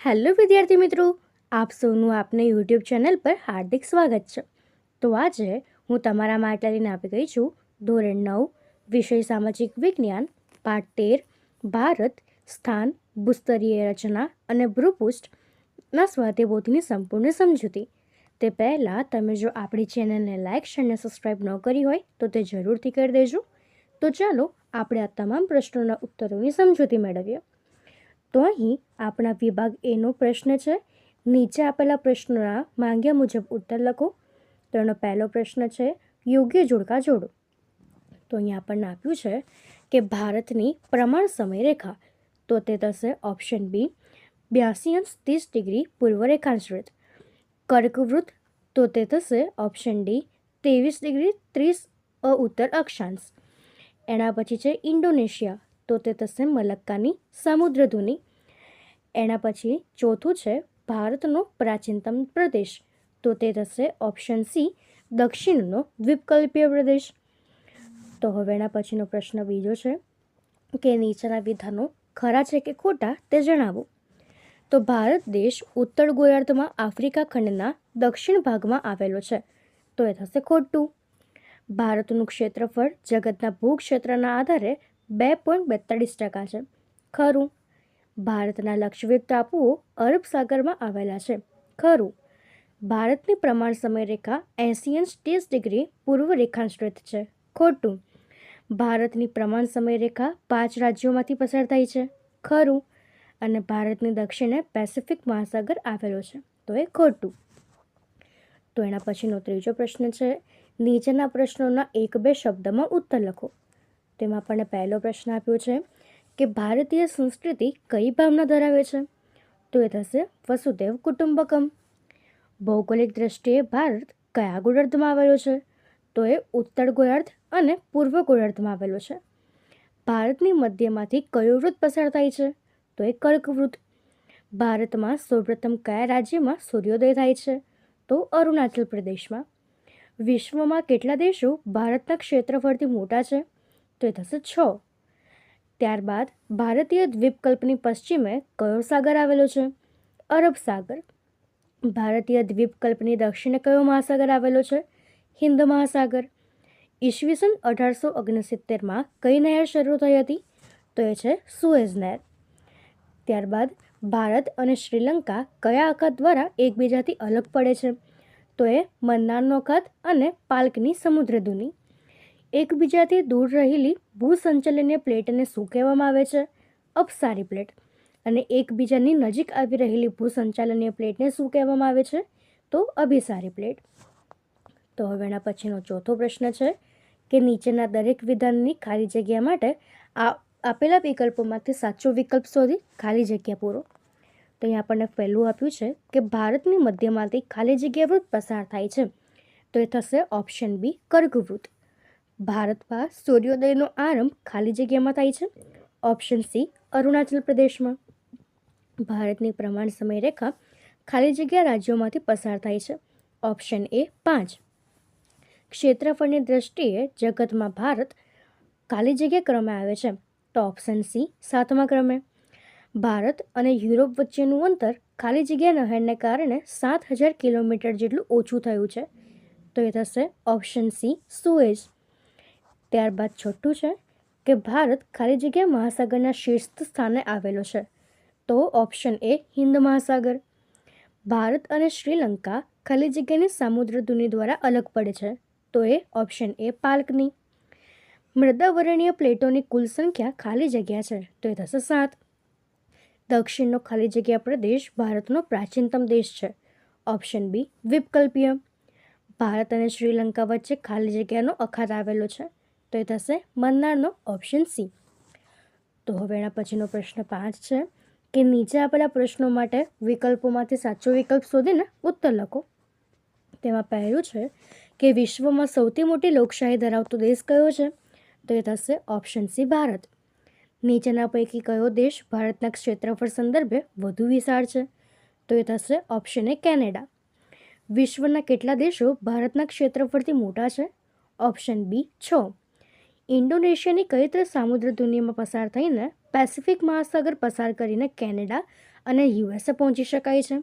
Hello વિદ્યાર્થી મિત્રો, આપ સૌનું આપને યુટ્યુબ ચેનલ પર હાર્દિક સ્વાગત છે. તો આજે હું તમારા માટે લઈને આપી ગઈ છું ધોરણ 9 વિષય સામાજિક વિજ્ઞાન પાઠ 13 ભારત સ્થાન ભૂસ્તરીય રચના અને ભૂપૃષ્ઠના સ્વાધ્યાયપોથીની સંપૂર્ણ સમજૂતી. તે પહેલાં તમે જો આપણી ચેનલને લાઇક અને સબસ્ક્રાઈબ ન કરી હોય તો તે જરૂરથી કરી દેજો. તો ચાલો આપણે આ તમામ પ્રશ્નોના ઉત્તરોની સમજૂતી મેળવીએ. તો અહીં આપણા વિભાગ એનો પ્રશ્ન છે. નીચે આપેલા પ્રશ્નોના માંગ્યા મુજબ ઉત્તર લખો. તો એનો પહેલો પ્રશ્ન છે યોગ્ય જોડકા જોડો. તો અહીં આપણને આપ્યું છે કે ભારતની પ્રમાણ સમય રેખા, તો તે થશે ઓપ્શન બી 82°30 પૂર્વ રેખાંશ વૃત્ત. કર્કવૃત્ત, તો તે થશે ઓપ્શન ડી 23°30 ઉત્તર અક્ષાંશ. એના પછી છે ઇન્ડોનેશિયા, તો તે થશે મલક્કાની સમુદ્રધુની. એના પછી ચોથું છે ભારતનો પ્રાચીનતમ પ્રદેશ, તો તે થશે ઓપ્શન સી દક્ષિણનો દ્વીપકલ્પીય પ્રદેશ. તો હવે એના પછીનો પ્રશ્ન બીજો છે કે નીચેના વિધાનો ખરા છે કે ખોટા તે જણાવો. તો ભારત દેશ ઉત્તર ગોળાર્ધમાં આફ્રિકા ખંડના દક્ષિણ ભાગમાં આવેલો છે, તો એ થશે ખોટું. ભારતનું ક્ષેત્રફળ જગતના ભૂક્ષેત્રના આધારે 2.42% છે, ખરું. ભારતના લક્ષદ્વીપ ટાપુઓ અરબ સાગરમાં આવેલા છે, ખરું. ભારતની પ્રમાણ સમય રેખા 80° પૂર્વ રેખાંશ વૃત્ત છે, ખોટું. ભારતની પ્રમાણ સમય રેખા 5 રાજ્યોમાંથી પસાર થાય છે, ખરું. અને ભારતની દક્ષિણે પેસિફિક મહાસાગર આવેલો છે, તો એ ખોટું. તો એના પછીનો ત્રીજો પ્રશ્ન છે નીચેના પ્રશ્નોના 1-2 શબ્દમાં ઉત્તર લખો. તેમાં આપણને પહેલો પ્રશ્ન આપ્યો છે કે ભારતીય સંસ્કૃતિ કઈ ભાવના ધરાવે છે, તો એ થશે વસુધૈવ કુટુંબકમ. ભૌગોલિક દ્રષ્ટિએ ભારત કયા ગોળાર્ધમાં આવેલો છે, તો એ ઉત્તર ગોળાર્ધ અને પૂર્વ ગોળાર્ધમાં આવેલો છે. ભારતની મધ્યમાંથી કયો વૃત્ત પસાર થાય છે, તો એ કર્કવૃત્ત. ભારતમાં સૌપ્રથમ કયા રાજ્યમાં સૂર્યોદય થાય છે, તો અરુણાચલ પ્રદેશમાં. વિશ્વમાં કેટલા દેશો ભારતના ક્ષેત્રફળથી મોટા છે, તો એ થશે 6. ત્યારબાદ ભારતીય દ્વીપકલ્પની પશ્ચિમે કયો સાગર આવેલો છે, અરબ સાગર. ભારતીય દ્વીપકલ્પની દક્ષિણે કયો મહાસાગર આવેલો છે, હિન્દ મહાસાગર. ઈસવીસન 1869માં કઈ નહેર શરૂ થઈ હતી, તો એ છે સુએઝ નહેર. ત્યારબાદ ભારત અને શ્રીલંકા કયા અખાત દ્વારા એકબીજાથી અલગ પડે છે, તો એ મન્નારનો અખાત અને પાલ્કની સમુદ્રધુની. એકબીજાથી દૂર રહેલી ભૂસંચલનીય પ્લેટને શું કહેવામાં આવે છે, અપસારી પ્લેટ. અને એકબીજાની નજીક આવી રહેલી ભૂસંચાલનીય પ્લેટને શું કહેવામાં આવે છે, તો અભિસારી પ્લેટ. તો હવે એના પછીનો ચોથો પ્રશ્ન છે કે નીચેના દરેક વિધાનની ખાલી જગ્યા માટે આપેલા વિકલ્પોમાંથી સાચો વિકલ્પ શોધી ખાલી જગ્યા પૂરો. તો અહીં આપણને પહેલું આપ્યું છે કે ભારતની મધ્યમાંથી ખાલી જગ્યા વૃત્ત પસાર થાય છે, તો એ થશે ઓપ્શન બી કર્કવૃત્ત. ભારતમાં સૂર્યોદયનો આરંભ ખાલી જગ્યામાં થાય છે, ઓપ્શન સી અરુણાચલ પ્રદેશમાં. ભારતની પ્રમાણ સમય રેખા ખાલી જગ્યા રાજ્યોમાંથી પસાર થાય છે, ઓપ્શન એ 5. ક્ષેત્રફળની દ્રષ્ટિએ જગતમાં ભારત ખાલી જગ્યા ક્રમે આવે છે, તો ઓપ્શન સી 7મા ક્રમે. ભારત અને યુરોપ વચ્ચેનું અંતર ખાલી જગ્યા નહેરને કારણે 7,000 કિલોમીટર જેટલું ઓછું થયું છે, તો એ થશે ઓપ્શન સી સુએઝ. ત્યારબાદ છઠ્ઠું છે કે ભારત ખાલી જગ્યા મહાસાગરના શીર્ષ સ્થાને આવેલો છે, તો ઓપ્શન એ હિન્દ મહાસાગર. ભારત અને શ્રીલંકા ખાલી જગ્યાની સમુદ્રધુની દ્વારા અલગ પડે છે, તો એ ઓપ્શન એ પાલ્કની. મૃદાવરણીય પ્લેટોની કુલ સંખ્યા ખાલી જગ્યા છે, તો એ થશે 7. દક્ષિણનો ખાલી જગ્યા પ્રદેશ ભારતનો પ્રાચીનતમ દેશ છે, ઓપ્શન બી દ્વીપકલ્પીય. ભારત અને શ્રીલંકા વચ્ચે ખાલી જગ્યાનો અખાત આવેલો છે, તો એ થશે મન્નારનો, ઓપ્શન સી. તો હવે એના પછીનો પ્રશ્ન 5 છે કે નીચે આપેલા પ્રશ્નો માટે વિકલ્પોમાંથી સાચો વિકલ્પ શોધીને ઉત્તર લખો. તેમાં પહેલું છે કે વિશ્વમાં સૌથી મોટી લોકશાહી ધરાવતો દેશ કયો છે, તો એ થશે ઓપ્શન સી ભારત. નીચેના પૈકી કયો દેશ ભારતના ક્ષેત્રફળ સંદર્ભે વધુ વિશાળ છે, તો એ થશે ઓપ્શન એ કેનેડા. વિશ્વના કેટલા દેશો ભારતના ક્ષેત્રફળથી મોટા છે, ઓપ્શન બી 6. ઇન્ડોનેશિયાની કઈ સમુદ્ર દુનિયામાં પસાર થઈને પેસિફિક મહાસાગર પસાર કરીને કેનેડા અને યુએસએ પહોંચી શકાય છે?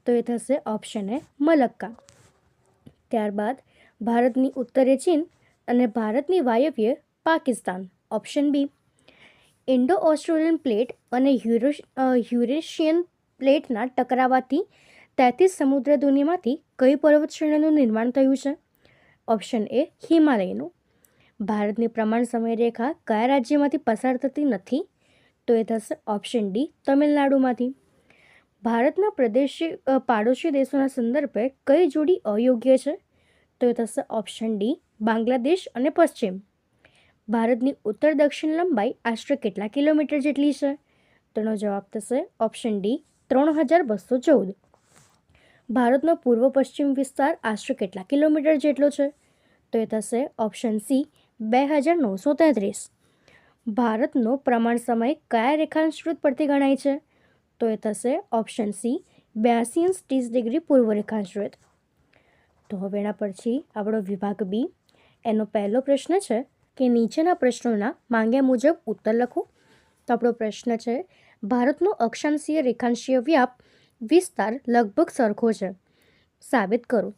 તો એ થશે ઓપ્શન એ મલક્કા. ત્યારબાદ ભારતની ઉત્તરે ચીન અને ભારતની વાયવ્યે Pakistan, option B. Indo Australian plate અને યુરેશિયન પ્લેટના ટકરાવાથી 33 સમુદ્રધુનીમાંથી કઈ પર્વત શ્રેણીનું નિર્માણ થયું છે? ઓપ્શન એ હિમાલયનું. ભારતની પ્રમાણ સમયરેખા કયા રાજ્યમાંથી પસાર થતી નથી? તો એ થશે ઓપ્શન ડી તમિલનાડુમાંથી. ભારતના પાડોશી દેશોના સંદર્ભે કઈ જોડી અયોગ્ય છે? તો એ થશે ઓપ્શન ડી બાંગ્લાદેશ અને પશ્ચિમ. ભારતની ઉત્તર દક્ષિણ લંબાઈ આશરે કેટલા કિલોમીટર જેટલી છે? તેનો જવાબ થશે ઓપ્શન ડી 3214. ભારતનો પૂર્વ પશ્ચિમ વિસ્તાર આશરે કેટલા કિલોમીટર જેટલો છે? તો એ થશે ઓપ્શન સી 2933. ભારતનો પ્રમાણ સમય કયા રેખાંશ પરથી ગણાય છે? તો એ થશે ઓપ્શન સી 82° પૂર્વ રેખાંશ. તો હવે એના પછી આપણો વિભાગ બી, એનો પહેલો પ્રશ્ન છે કે નીચેના પ્રશ્નોના માંગ્યા મુજબ ઉત્તર લખો. તો આપણો પ્રશ્ન છે, ભારતનો અક્ષાંશીય રેખાંશીય વ્યાપ વિસ્તાર લગભગ સરખો છે, સાબિત કરો.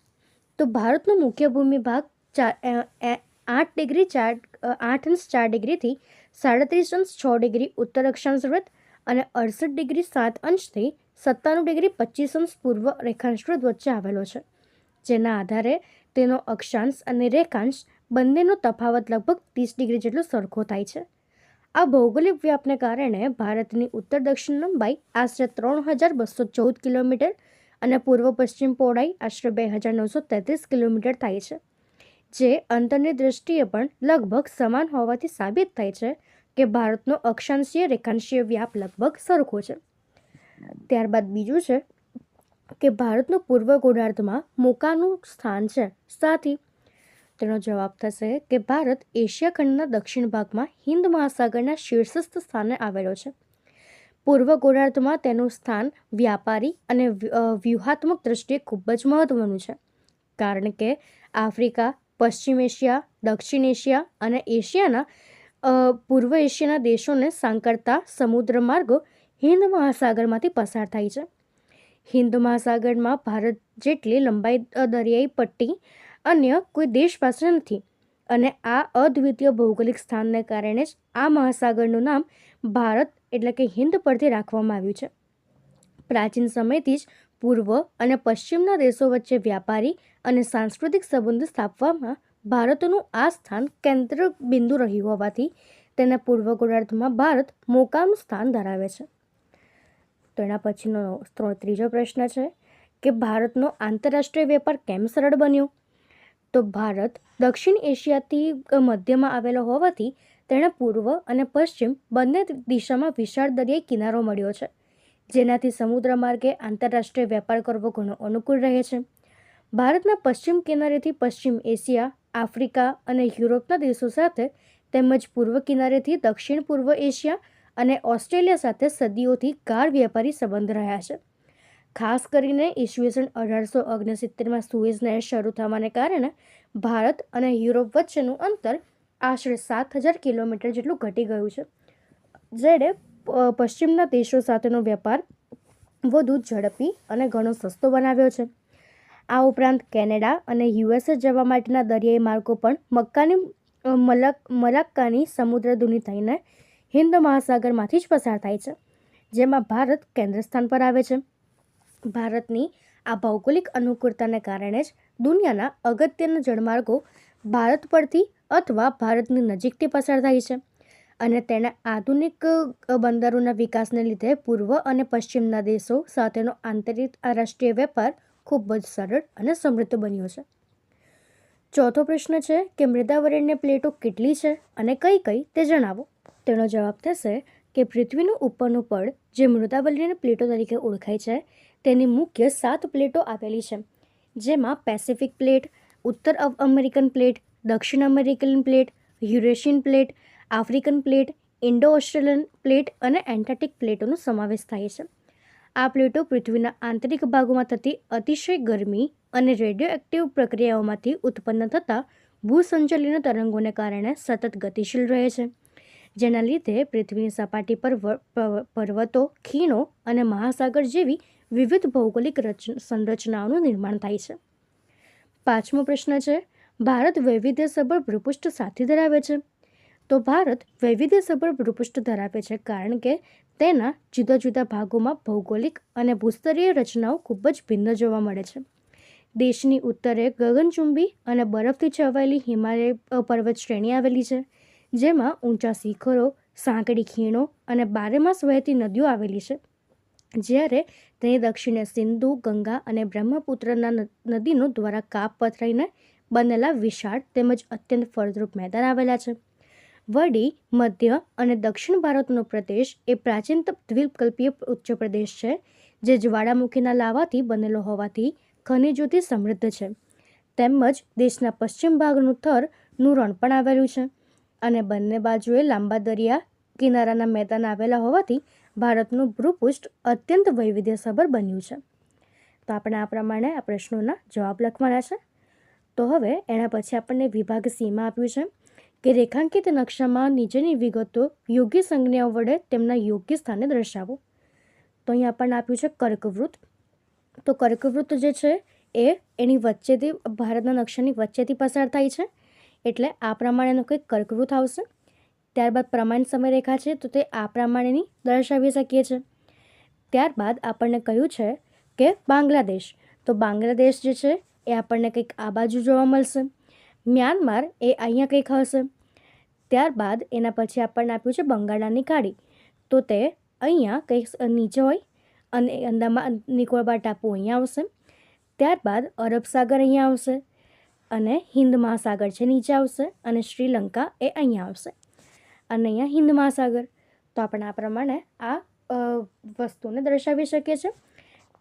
તો ભારતનો મુખ્ય ભૂમિભાગ 8°4' થી 37°6' ઉત્તર અક્ષાંશ વૃત્ત અને 68°7' થી 97°25' પૂર્વ રેખાંશ વૃત્ત વચ્ચે આવેલો છે, જેના આધારે તેનો અક્ષાંશ અને રેખાંશ બંનેનો તફાવત લગભગ 30° જેટલો સરખો થાય છે. આ ભૌગોલિક વ્યાપને કારણે ભારતની ઉત્તર દક્ષિણ લંબાઈ આશરે 3214 કિલોમીટર અને પૂર્વ પશ્ચિમ પહોળાઈ આશરે 2933 કિલોમીટર થાય છે, જે અંતરની દૃષ્ટિએ પણ લગભગ સમાન હોવાથી સાબિત થાય છે કે ભારતનો અક્ષાંશીય રેખાંશીય વ્યાપ લગભગ સરખો છે. ત્યારબાદ બીજું છે કે ભારતનો પૂર્વ ગોળાર્ધમાં મોકાનું સ્થાન છે, સાથી. તેનો જવાબ થશે કે ભારત એશિયા ખંડના દક્ષિણ ભાગમાં હિન્દ મહાસાગરના શીર્ષસ્થ સ્થાને આવેલો છે. પૂર્વ ગોળાર્ધમાં તેનું સ્થાન વ્યાપારી અને વ્યૂહાત્મક દ્રષ્ટિએ ખૂબ જ મહત્વનું છે, કારણ કે આફ્રિકા, પશ્ચિમ એશિયા, દક્ષિણ એશિયા અને એશિયાના પૂર્વ એશિયાના દેશોને સાંકળતા સમુદ્ર માર્ગો હિન્દ મહાસાગરમાંથી પસાર થાય છે. હિન્દ મહાસાગરમાં ભારત જેટલી લંબાઈ દરિયાઈ પટ્ટી અન્ય કોઈ દેશ પાસે નથી, અને આ અદ્વિતીય ભૌગોલિક સ્થાનને કારણે જ આ મહાસાગરનું નામ ભારત એટલે કે હિન્દ પરથી રાખવામાં આવ્યું છે. પ્રાચીન સમયથી જ પૂર્વ અને પશ્ચિમના દેશો વચ્ચે વ્યાપારી અને સાંસ્કૃતિક સંબંધ સ્થાપવામાં ભારતનું આ સ્થાન કેન્દ્ર બિંદુ રહ્યું હોવાથી તેના પૂર્વ ગોળાર્ધમાં ભારત મોકાનું સ્થાન ધરાવે છે. તો એના પછીનો ત્રીજો પ્રશ્ન છે કે ભારતનો આંતરરાષ્ટ્રીય વેપાર કેમ સરળ બન્યો? તો ભારત દક્ષિણ એશિયાથી મધ્યમાં આવેલો હોવાથી તેણે પૂર્વ અને પશ્ચિમ બંને દિશામાં વિશાળ દરિયાઈ કિનારો મળ્યો છે, જેનાથી સમુદ્ર માર્ગે આંતરરાષ્ટ્રીય વેપાર કરવો ઘણો અનુકૂળ રહે છે. ભારતના પશ્ચિમ કિનારેથી પશ્ચિમ એશિયા, આફ્રિકા અને યુરોપના દેશો સાથે તેમજ પૂર્વ કિનારેથી દક્ષિણ પૂર્વ એશિયા અને ઓસ્ટ્રેલિયા સાથે સદીઓથી ગાઢ વ્યાપારી સંબંધ રહ્યા છે. ખાસ કરીને ઈસવીસન 1869માં સુએઝ નહેર શરૂ થવાને કારણે ભારત અને યુરોપ વચ્ચેનું અંતર આશરે 7000 કિલોમીટર જેટલું ઘટી ગયું છે, જેણે પશ્ચિમના દેશો સાથેનો વેપાર વધુ ઝડપી અને ઘણો સસ્તો બનાવ્યો છે. આ ઉપરાંત કેનેડા અને યુએસએ જવા માટેના દરિયાઈ માર્ગો પણ મલાક્કાની સમુદ્રધુની થઈને હિન્દ મહાસાગરમાંથી જ પસાર થાય છે, જેમાં ભારત કેન્દ્ર સ્થાન પર આવે છે. ભારતની આ ભૌગોલિક અનુકૂળતાને કારણે જ દુનિયાના અગત્યના જળમાર્ગો ભારત પરથી અથવા ભારતની નજીકથી પસાર થાય છે, અને તેના આધુનિક બંદરોના વિકાસને લીધે પૂર્વ અને પશ્ચિમના દેશો સાથેનો આંતરરાષ્ટ્રીય વેપાર ખૂબ જ સરળ અને સમૃદ્ધ બન્યો છે. ચોથો પ્રશ્ન છે કે મૃદાવરણ્ય પ્લેટો કેટલી છે અને કઈ કઈ તે જણાવો. તેનો જવાબ થશે કે પૃથ્વીનું ઉપરનું પડ જે મૃદાવરણ્ય પ્લેટો તરીકે ઓળખાય છે, તેની મુખ્ય 7 પ્લેટો આવેલી છે, જેમાં પેસિફિક પ્લેટ, ઉત્તર અમેરિકન પ્લેટ, દક્ષિણ American plate, Eurasian plate, African plate, Indo Australian plate અને એન્ટાર્કટિક પ્લેટોનો સમાવેશ થાય છે. આ પ્લેટો પૃથ્વીના આંતરિક ભાગોમાં થતી અતિશય ગરમી અને રેડિયોએક્ટિવ પ્રક્રિયાઓમાંથી ઉત્પન્ન થતા ભૂસંચલિત તરંગોને કારણે સતત ગતિશીલ રહે છે, જેના લીધે પૃથ્વીની સપાટી પર પર્વતો, ખીણો અને મહાસાગર જેવી વિવિધ ભૌગોલિક સંરચનાઓનું નિર્માણ થાય છે. 5મો પ્રશ્ન છે, ભારત વૈવિધ્યસભર ભૂપૃષ્ઠ સાથે ધરાવે છે? તો ભારત વૈવિધ્યસભર ભૂપૃષ્ઠ ધરાવે છે કારણ કે તેના જુદા જુદા ભાગોમાં ભૌગોલિક અને ભૂસ્તરીય રચનાઓ ખૂબ જ ભિન્ન જોવા મળે છે. દેશની ઉત્તરે ગગનચુંબી અને બરફથી છવાયેલી હિમાલય પર્વત શ્રેણી આવેલી છે, જેમાં ઊંચા શિખરો, સાંકડી ખીણો અને બારેમાસ વહેતી નદીઓ આવેલી છે. જ્યારે તેની દક્ષિણે સિંધુ, ગંગા અને બ્રહ્મપુત્રના નદીનો દ્વારા કાપ પથરાઈને બનેલા વિશાળ તેમજ અત્યંત ફળદ્રુપ મેદાન આવેલા છે. વળી મધ્ય અને દક્ષિણ ભારતનો પ્રદેશ એ પ્રાચીન દ્વીપકલ્પીય ઉચ્ચ પ્રદેશ છે, જે જ્વાળામુખીના લાવાથી બનેલો હોવાથી ખનિજોથી સમૃદ્ધ છે. તેમજ દેશના પશ્ચિમ ભાગનું થરનું રણ પણ આવેલું છે અને બંને બાજુએ લાંબા દરિયા કિનારાના મેદાન આવેલા હોવાથી ભારતનું ભૂપૃષ્ઠ અત્યંત વૈવિધ્યસભર બન્યું છે. તો આપણે આ પ્રમાણે આ પ્રશ્નોના જવાબ લખવાના છે. તો હવે એના પછી આપણને વિભાગ સીમાં આપ્યું છે કે રેખાંકિત નકશામાં નીચેની વિગતો યોગ્ય સંજ્ઞાઓ વડે તેમના યોગ્ય સ્થાને દર્શાવો. તો અહીં આપણને આપ્યું છે કર્કવૃત્ત. તો કર્કવૃત્ત જે છે એ એની વચ્ચેથી ભારતના નકશાની વચ્ચેથી પસાર થાય છે, એટલે આ પ્રમાણેનો કંઈક કર્કવૃત્ત આવશે. ત્યારબાદ પ્રમાણ સમયરેખા છે, તો તે આ પ્રમાણેની દર્શાવી શકીએ છીએ. ત્યારબાદ આપણને કહ્યું છે કે બાંગ્લાદેશ. તો બાંગ્લાદેશ જે છે એ આપણને કંઈક આ બાજુ જોવા મળશે. મ્યાનમાર એ અહીંયા કંઈક હશે. ત્યારબાદ એના પછી આપણને આપ્યું છે બંગાળાની ખાડી. તો તે અહીંયા કંઈક નીચે હોય અને અંદામાન નિકોબાર ટાપુ અહીંયા આવશે. ત્યારબાદ અરબ સાગર અહીંયા આવશે અને હિન્દ મહાસાગર છે નીચે આવશે અને શ્રીલંકા એ અહીંયા આવશે અને અહીંયા હિન્દ મહાસાગર. તો આપણે આ પ્રમાણે આ વસ્તુને દર્શાવી શકીએ છીએ.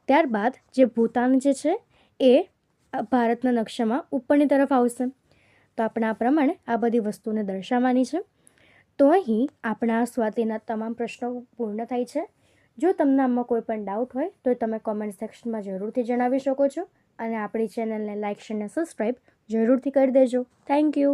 ત્યારબાદ જે ભૂતાન જે છે એ ભારતના નકશામાં ઉપરની તરફ આવશે. તો આપણે આ પ્રમાણે આ બધી વસ્તુને દર્શાવવાની છે. તો અહીં આપણા સ્વાધ્યાયના તમામ પ્રશ્નો પૂર્ણ થાય છે. જો તમને આમાં કોઈ પણ ડાઉટ હોય તો તમે કોમેન્ટ સેક્શનમાં જરૂરથી જણાવી શકો છો અને આપણી ચેનલને લાઇક, શેર અને સબસ્ક્રાઈબ જરૂરથી કરી દેજો. Thank you.